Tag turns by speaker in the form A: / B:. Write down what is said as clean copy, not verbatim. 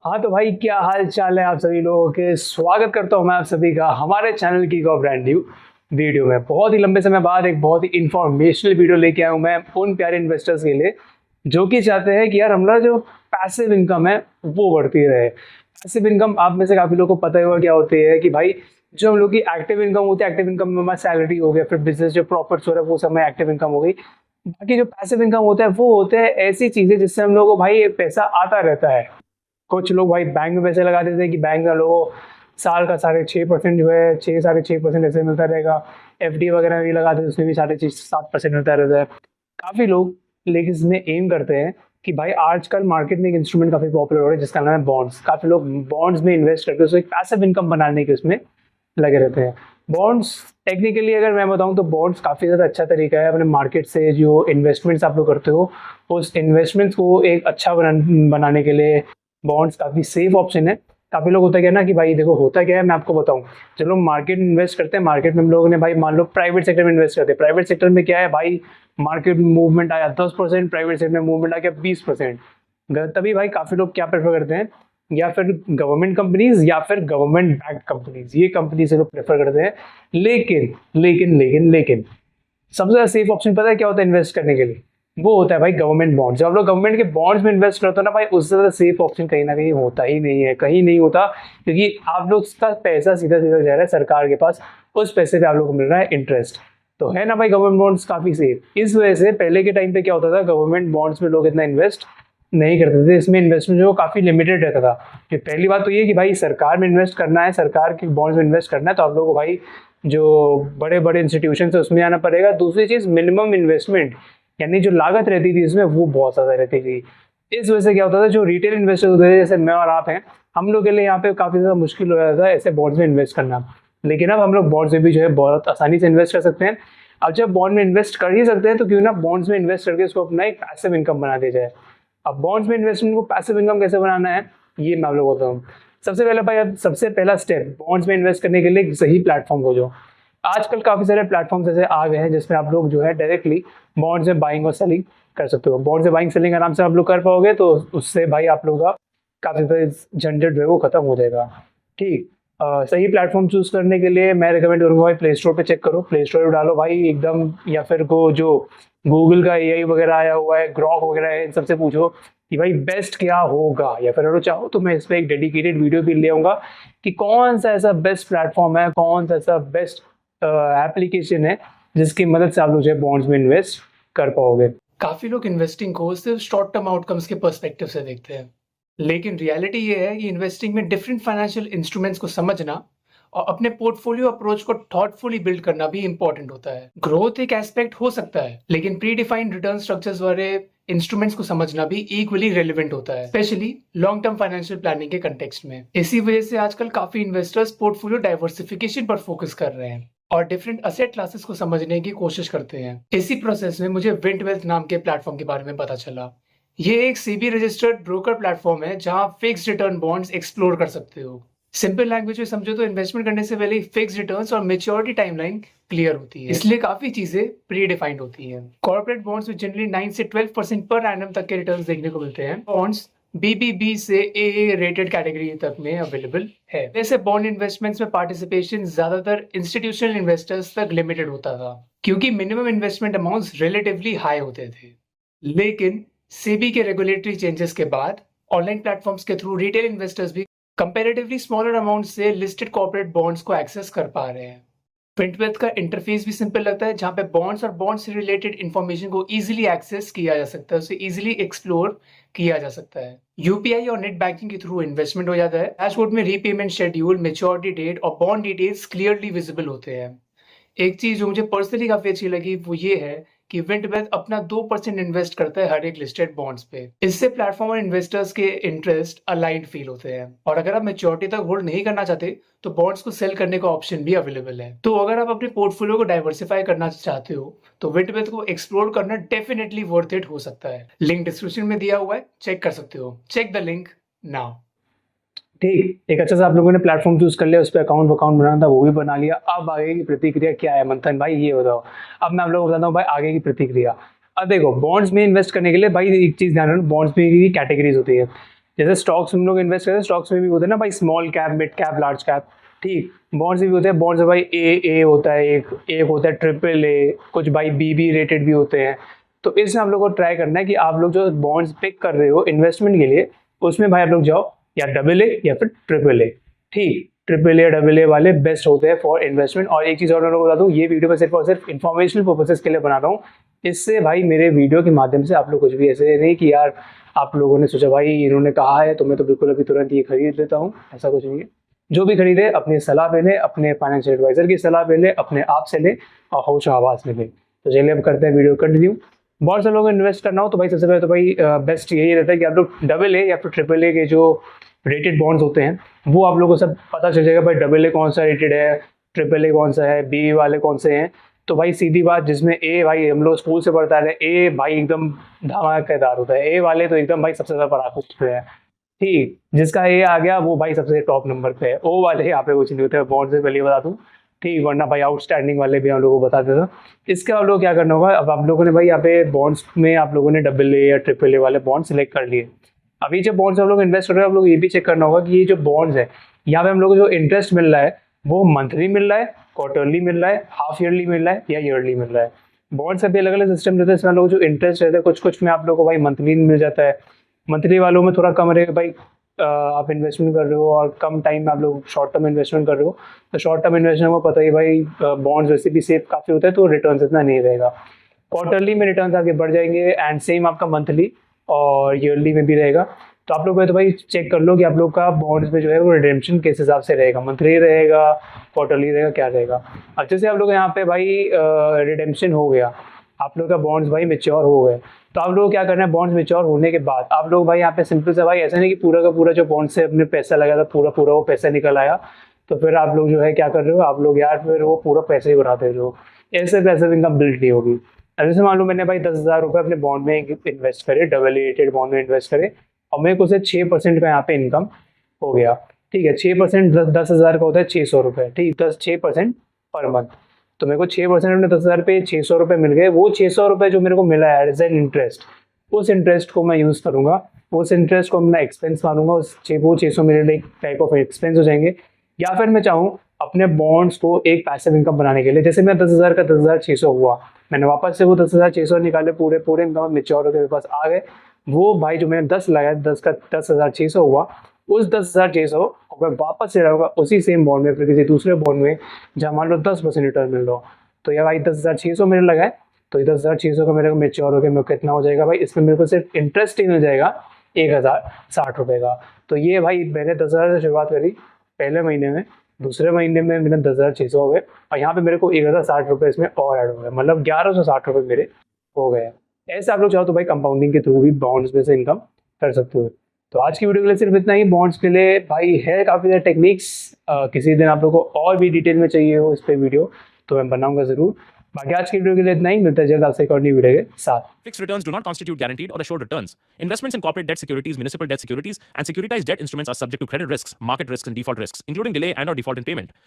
A: हाँ तो भाई, क्या हाल चाल है आप सभी लोगों के। स्वागत करता हूँ मैं आप सभी का हमारे चैनल की एक ब्रांड न्यू वीडियो में। बहुत ही लंबे समय बाद एक बहुत ही इंफॉर्मेशनल वीडियो लेके आया हूँ मैं उन प्यारे इन्वेस्टर्स के लिए जो कि चाहते हैं कि यार हमारा जो पैसिव इनकम है वो बढ़ती रहे। पैसिव इनकम आप में से काफी लोगों को पता ही होगा क्या होती है कि भाई जो हम लोग की एक्टिव इनकम होती है, एक्टिव इनकम में हमारा सैलरी हो गया, फिर बिजनेस जो प्रॉफिट्स हो रहा है वो समय एक्टिव इनकम हो गई। बाकी जो पैसिव इनकम होता है वो होते हैं ऐसी चीजें जिससे हम लोगों को भाई पैसा आता रहता है। कुछ लोग भाई बैंक में पैसे लगा देते हैं कि बैंक का लोगों साल का 6.5% जो है 6-6.5% ऐसे मिलता रहेगा। एफडी वगैरह भी लगाते हैं उसमें भी 6.5-7% मिलता रहता है। काफी लोग लेकिन इसमें एम करते हैं कि भाई आजकल मार्केट में एक इंस्ट्रूमेंट काफी पॉपुलर हो रहा है जिसका नाम है बॉन्ड्स। काफी लोग बॉन्ड्स में इन्वेस्ट करके उसको एक पैसिव इनकम बनाने के उसमें लगे रहते हैं। बॉन्ड्स टेक्निकली अगर मैं बताऊं तो बॉन्ड्स काफी ज्यादा अच्छा तरीका है अपने मार्केट से जो इन्वेस्टमेंट्स आप लोग करते हो उस इन्वेस्टमेंट्स को एक अच्छा बनाने के लिए बॉन्ड्स काफी सेफ ऑप्शन है। काफी लोग होता क्या है ना कि भाई देखो होता क्या है मैं आपको बताऊं। जब लोग मार्केट में इन्वेस्ट करते हैं, मार्केट में हम लोगों ने भाई मान लो प्राइवेट सेक्टर में इन्वेस्ट करते हैं। प्राइवेट सेक्टर में क्या है भाई, मार्केट मूवमेंट आया 10%, प्राइवेट सेक्टर में मूवमेंट आ गया 20%। तभी भाई काफी लोग क्या प्रेफर करते हैं, या फिर गवर्नमेंट कंपनीज या फिर गवर्नमेंट बैक्ड कंपनीज, ये कंपनी से लोग प्रेफर करते हैं। लेकिन लेकिन लेकिन लेकिन सबसे ज्यादा सेफ ऑप्शन पता है क्या होता है इन्वेस्ट करने के लिए? वो होता है भाई गवर्नमेंट बॉन्ड। जब आप लोग गवर्नमेंट के बॉन्ड्स में इन्वेस्ट करते हो ना भाई, उससे ज्यादा सेफ ऑप्शन कहीं ना कहीं होता ही नहीं है, कहीं नहीं होता। क्योंकि आप लोग का पैसा सीधा सीधा जा रहा है सरकार के पास, उस पैसे पे आप लोग को मिल रहा है इंटरेस्ट। तो है ना भाई गवर्नमेंट बॉन्ड्स काफी सेफ। इस वजह से पहले के टाइम पे क्या होता था, गवर्नमेंट बॉन्ड्स में लोग इतना इन्वेस्ट नहीं करते थे। इसमें इन्वेस्टमेंट जो काफी लिमिटेड रहता था। कि पहली बात तो ये कि भाई सरकार में इन्वेस्ट करना है, सरकार के बॉन्ड्स में इन्वेस्ट करना है, तो आप लोगों को भाई जो बड़े बड़े इंस्टीट्यूशन है उसमें जाना पड़ेगा। दूसरी चीज मिनिमम इन्वेस्टमेंट यानी जो लागत रहती थी इसमें वो बहुत ज्यादा रहती थी। इस वजह से क्या होता था, जो रिटेल इन्वेस्टर होते थे जैसे मैं और आप हैं, हम लोग के लिए यहाँ पे काफी ज्यादा मुश्किल हो जाता था ऐसे बॉन्ड्स में इन्वेस्ट करना। लेकिन अब हम लोग बॉन्ड्स में भी जो है बहुत आसानी से इन्वेस्ट कर सकते हैं। अब जब बॉन्ड में इन्वेस्ट कर ही सकते हैं तो क्यों ना बॉन्ड्स में इन्वेस्ट करके उसको अपना एक पैसिव इनकम बना दिया जाए। अब बॉन्ड्स में इन्वेस्टमेंट को पैसिव इनकम कैसे बनाना है ये मैं आप लोगों को बताऊँ। सबसे पहले भाई, अब सबसे पहला स्टेप बॉन्ड्स में इन्वेस्ट करने के लिए एक सही प्लेटफॉर्म खोजो। आजकल काफी सारे प्लेटफॉर्म्स ऐसे आ गए हैं जिसमें आप लोग जो है डायरेक्टली बॉन्ड्स में बाइंग और सेलिंग कर सकते हो। बॉन्ड से बाइंग सेलिंग आराम से आप लोग कर पाओगे तो उससे भाई आप लोगों का काफी सारे झंझट जो है वो खत्म हो जाएगा। ठीक। सही प्लेटफॉर्म चूज करने के लिए मैं रिकमेंड करूंगा भाई प्ले स्टोर पे चेक करो, प्ले स्टोर पे डालो भाई एकदम, या फिर को जो गूगल का एआई वगैरह आया हुआ है, ग्रॉक वगैरह है, इन सबसे पूछो कि भाई बेस्ट क्या होगा। या फिर अगर चाहो तो मैं इस पर एक डेडिकेटेड वीडियो भी ले आऊंगा कि कौन सा ऐसा बेस्ट प्लेटफॉर्म है, कौन सा ऐसा बेस्ट एप्लीकेशन है जिसकी मदद से आप लोग जो है बॉन्ड्स में इन्वेस्ट कर पाओगे। काफी लोग इन्वेस्टिंग को सिर्फ शॉर्ट टर्म आउटकम्स के पर्सपेक्टिव से देखते हैं, लेकिन रियलिटी ये है कि इन्वेस्टिंग में डिफरेंट फाइनेंशियल इंस्ट्रूमेंट्स को समझना और अपने पोर्टफोलियो अप्रोच को थॉटफुली बिल्ड करना भी इंपॉर्टेंट होता है। ग्रोथ एक एस्पेक्ट हो सकता है, लेकिन प्री डिफाइंड रिटर्न स्ट्रक्चर्स वाले इंस्ट्रूमेंट्स को समझना भी इक्वली रेलिवेंट होता है, specially long term financial planning के कंटेक्स्ट में। इसी वजह से आजकल काफी इन्वेस्टर्स पोर्टफोलियो डाइवर्सिफिकेशन पर फोकस कर रहे हैं और डिफरेंट असेट क्लासेस को समझने की कोशिश करते हैं। इसी प्रोसेस में मुझे विंट वेल्थ नाम के प्लेटफॉर्म के बारे में पता चला। ये एक सीबी रजिस्टर्ड ब्रोकर प्लेटफॉर्म है जहां आप फिक्स रिटर्न बॉन्ड्स एक्सप्लोर कर सकते हो। सिंपल लैंग्वेज में समझो तो इन्वेस्टमेंट करने से पहले फिक्स रिटर्न्स और मेच्योरिटी टाइमलाइन क्लियर होती है, इसलिए काफी चीजें प्री डिफाइंड होती हैं। कॉर्पोरेट बॉन्ड्स में जनरली 9 से 12% पर एनम तक के रिटर्न्स देखने को मिलते हैं। बॉन्ड्स बीबीबी से एए रेटेड कैटेगरी तक में अवेलेबल है। वैसे बॉन्ड इन्वेस्टमेंट्स में पार्टिसिपेशन ज्यादातर इंस्टीट्यूशनल इन्वेस्टर्स तक लिमिटेड होता था क्योंकि minimum investment amounts relatively high होते थे। लेकिन सेबी के रेगुलेटरी चेंजेस के बाद ऑनलाइन प्लेटफॉर्म्स के थ्रू रिटेल इन्वेस्टर्स भी कंपैरेटिवली स्मॉलर अमाउंट से लिस्टेड कॉर्पोरेट बॉन्ड्स को एक्सेस कर पा रहे हैं। फिंटवेल्थ का इंटरफेस भी सिंपल लगता है, जहां पे बॉन्ड्स और बॉन्ड से रिलेटेड इंफॉर्मेशन को इजीली एक्सेस किया जा सकता है, उसे इजीली एक्सप्लोर किया जा सकता है। यूपीआई और नेट बैंकिंग के थ्रू इन्वेस्टमेंट हो जाता है। डैशबोर्ड में रीपेमेंट शेड्यूल, मैच्योरिटी डेट और बॉन्ड डिटेल्स क्लियरली विजिबल होते हैं। एक चीज जो मुझे पर्सनली काफी अच्छी लगी वो ये है कि विंटवेल्थ अपना 2% इन्वेस्ट करता है हर एक लिस्टेड बॉन्ड्स पे। इससे प्लेटफॉर्म और इन्वेस्टर्स के इंटरेस्ट अलाइंड फील होते हैं। और अगर आप मैच्योरिटी तक होल्ड नहीं करना चाहते तो बॉन्ड्स को सेल करने का ऑप्शन भी अवेलेबल है। तो अगर आप अपने पोर्टफोलियो को डाइवर्सिफाई करना चाहते हो तो विंटवेल्थ को एक्सप्लोर करना डेफिनेटली वर्थ इट हो सकता है। लिंक डिस्क्रिप्शन में दिया हुआ है, चेक कर सकते हो। Check the link now. ठीक, एक अच्छा सा आप लोगों ने प्लेटफॉर्म चूज कर लिया, उस पर अकाउंट बनाना था वो भी बना लिया। अब आगे की प्रतिक्रिया क्या है मंथन भाई ये बताओ। अब मैं आप लोगों को बताता हूँ भाई आगे की प्रतिक्रिया। अब देखो बॉन्ड्स में इन्वेस्ट करने के लिए भाई एक चीज ध्यान रखना, बॉन्ड्स में भी कैटेगरीज होती है। जैसे स्टॉक्स में हम लोग इन्वेस्ट करते हैं, स्टॉक्स में भी होते हैं ना भाई small cap, mid cap, large cap, ठीक। बॉन्ड्स भी होते हैं, बॉन्ड्स में भाई ए होता है, एक होता है ट्रिपल ए, कुछ भाई बी रेटेड भी होते हैं। तो इसमें आप लोग को ट्राई करना है कि आप लोग जो बॉन्ड्स पिक कर रहे हो इन्वेस्टमेंट के लिए, उसमें भाई आप लोग जाओ या डबल ए या फिर ट्रिपल ए, ठीक। ट्रिपल ए डबल ए वाले बेस्ट होते हैं फॉर इन्वेस्टमेंट। और एक चीज़ और मैं लोगों को बता दूँ, ये वीडियो मैं सिर्फ और सिर्फ इन्फॉर्मेशनल पर्पसेस के लिए बना रहा हूँ। इससे भाई मेरे वीडियो के माध्यम से आप लोग कुछ भी ऐसे नहीं कि यार आप लोगों ने सोचा भाई इन्होंने कहा है तो मैं तो बिल्कुल अभी तुरंत ये खरीद लेता हूँ, ऐसा कुछ नहीं है। जो भी खरीदे अपनी सलाह पे ले, अपने फाइनेंशियल एडवाइजर की सलाह पे ले, अपने आप से ले और होश आवाज़ में ले। तो चलिए अब करते हैं वीडियो कंटिन्यू। बहुत से लोग इन्वेस्ट करना हो तो भाई सबसे पहले तो भाई बेस्ट यही रहता है कि आप लोग डबल ए या फिर ट्रिपल ए के जो रेटेड बॉन्ड्स होते हैं वो आप लोगों को सब पता चल जाएगा भाई डबल ए कौन सा रेटेड है, ट्रिपल ए कौन सा है, बी वाले कौन से हैं। तो भाई सीधी बात, जिसमें ए भाई हम लोग स्कूल से पढ़ता है, ए भाई एकदम धमाकेदार होता है, ए वाले तो एकदम भाई सबसे ज़्यादा पराकुश पे है, ठीक। जिसका ए आ गया वो भाई सबसे टॉप नंबर पे है। ओ वाले यहाँ पे कुछ नहीं होते, बॉन्ड से पहले बता दूँ, ठीक। वरना भाई आउटस्टैंडिंग वाले भी हम लोगों को बता देता। इसके आप लोग क्या करना होगा, अब आप लोगों ने भाई यहाँ पे बॉन्ड्स में आप लोगों ने डबल ए या ट्रिपल ए वाले बॉन्ड सेलेक्ट कर लिए। अभी जब बॉन्ड्स आप लोग इन्वेस्ट कर रहे हो, आप लोग ये भी चेक करना होगा कि ये जो बॉन्ड्स है यहाँ पे हम लोग को जो इंटरेस्ट मिल रहा है वो मंथली मिल रहा है, क्वार्टरली मिल रहा है, हाफ ईयरली मिल रहा है या ईयरली मिल रहा है। बॉन्ड्स का भी अलग अलग सिस्टम रहता है, इसमें लोग जो इंटरेस्ट रहता है कुछ में आप लोग को भाई मंथली मिल जाता है, मंथली वालों में थोड़ा कम रहेगा भाई। आप इन्वेस्टमेंट कर रहे हो और कम टाइम में आप लोग शॉर्ट टर्म इन्वेस्टमेंट कर रहे हो, तो शॉर्ट टर्म इन्वेस्टमेंट को पता ही भाई बॉन्ड्स वैसे भी सेफ काफ़ी होता है तो रिटर्न इतना नहीं रहेगा। क्वार्टरली में रिटर्न आपके बढ़ जाएंगे एंड सेम आपका मंथली और ईयरली में भी रहेगा। तो आप लोग तो भाई चेक कर लो कि आप लोग का बॉन्ड्स में जो है वो रिडेम्पशन किस हिसाब से रहेगा, मंथली रहेगा, क्वार्टरली रहेगा, क्या रहेगा। अब जैसे आप लोग यहाँ पे भाई रिडेम्पशन हो गया, आप लोग का बॉन्ड्स भाई मेच्योर हो गए, तो आप लोग को क्या करना है, बॉन्ड्स मेच्योर होने के बाद आप लोग भाई यहाँ पे सिंपल से भाई ऐसा नहीं कि पूरा का पूरा जो बॉन्ड से अपने पैसा लगा था पूरा पूरा वो पैसा निकल आया, तो फिर आप लोग जो है क्या कर रहे हो, आप लोग यार फिर वो पूरा पैसे ही उड़ा दे रहे हो, ऐसे पैसे इनकम बिल्ड नहीं होगी। अब जैसे मान लो मैंने भाई 10,000 रुपये अपने बॉन्ड में इन्वेस्ट करे, डबल रेटेड बॉन्ड में इन्वेस्ट करे और मेरे को से 6% का यहाँ पे इनकम हो गया, ठीक है। 6% 10,000 का होता है 600 रुपये, ठीक। 6% पर मंथ, तो मेरे को 6% अपने 10,000 पे 600 रुपये मिल गए। वो 600 रुपये जो मेरे को मिला है एज एन इंटरेस्ट, उस इंटरेस्ट को मैं यूज़ करूँगा, उस इंटरेस्ट को अपना एक्सपेंस मानूंगा, वो 600 मेरे लिए एक टाइप ऑफ एक्सपेंस हो जाएंगे। या फिर मैं चाहूँ अपने बॉन्ड्स को एक पैसिव इनकम बनाने के लिए, जैसे मैं 10,000 का 10,600 हुआ, मैंने वापस से वो 10,600 निकाले, पूरे इनकम मेच्योर होकर मेरे पास आ गए। वो भाई जो मैंने 10 लगाया, 10 का 10,600 हुआ, उस 10,600 को मैं वापस से रहूँगा उसी सेम बॉन्ड में, फिर किसी दूसरे बॉन्ड में जहाँ मान लो 10% रिटर्न मिल रहा हो। तो ये भाई 10,600 मेरे लगाए, तो 10,600 का मेरे को मेच्योर हो गया, मेरे को कितना हो जाएगा भाई, इसमें मेरे को सिर्फ इंटरेस्ट ही मिल जाएगा 1,060 रुपये का। तो ये भाई मैंने 10,000 से शुरुआत करी पहले महीने में, दूसरे महीने में मेरे 10,600 हो गए और यहाँ पे मेरे को 1,060 रुपये इसमें और ऐड हो गए, मतलब 1,160 रुपये मेरे हो गए। ऐसे आप लोग चाहो तो भाई कंपाउंडिंग के थ्रू भी बॉन्ड्स में से इनकम कर सकते हो। तो आज की वीडियो के लिए सिर्फ इतना ही। बॉन्ड्स के लिए भाई है काफ़ी सारे टेक्निक्स, किसी दिन आप लोग को और भी डिटेल में चाहिए हो इस पर वीडियो तो मैं बनाऊंगा ज़रूर। बाकी आज की वीडियो के लिए इतना ही, मिलता है जल्द आपसे एक और नई वीडियो के साथ।
B: Fixed returns do not constitute guaranteed or assured returns. Investments in corporate debt securities, municipal debt securities, and securitized debt instruments are subject to credit risks, market risks, and default risks, including delay and/or default in payment.